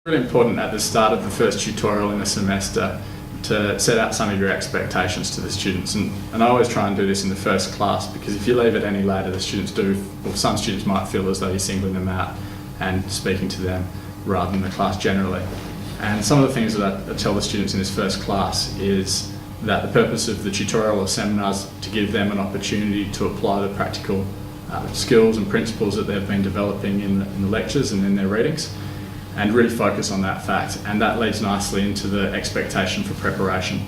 Really important at the start of the first tutorial in the semester to set out some of your expectations to the students, and I always try and do this in the first class, because if you leave it any later, the students some students might feel as though you're singling them out and speaking to them rather than the class generally. And some of the things that I tell the students in this first class is that the purpose of the tutorial or seminars is to give them an opportunity to apply the practical skills and principles that they've been developing in the lectures and in their readings, and really focus on that fact. And that leads nicely into the expectation for preparation.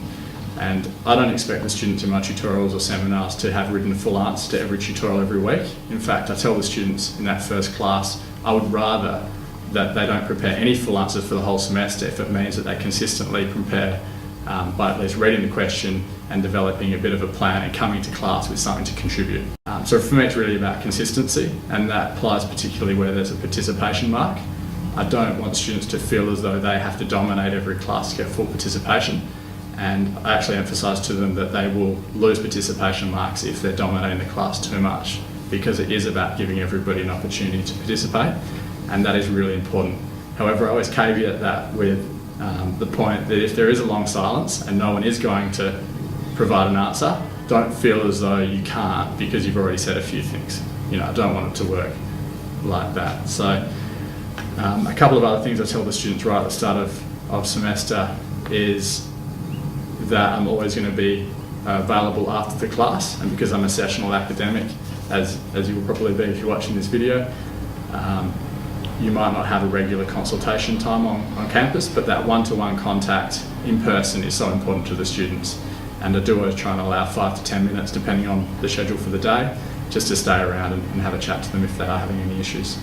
And I don't expect the students in my tutorials or seminars to have written a full answer to every tutorial every week. In fact, I tell the students in that first class, I would rather that they don't prepare any full answers for the whole semester if it means that they consistently prepare by at least reading the question and developing a bit of a plan and coming to class with something to contribute. So for me, it's really about consistency, and that applies particularly where there's a participation mark. I don't want students to feel as though they have to dominate every class to get full participation, and I actually emphasise to them that they will lose participation marks if they're dominating the class too much, because it is about giving everybody an opportunity to participate, and that is really important. However, I always caveat that with the point that if there is a long silence and no one is going to provide an answer, don't feel as though you can't because you've already said a few things. I don't want it to work like that. So a couple of other things I tell the students right at the start of semester is that I'm always going to be available after the class, and because I'm a sessional academic, as you will probably be if you're watching this video, you might not have a regular consultation time on campus, but that one-to-one contact in person is so important to the students. And I do always try and allow 5 to 10 minutes, depending on the schedule for the day, just to stay around and have a chat to them if they are having any issues.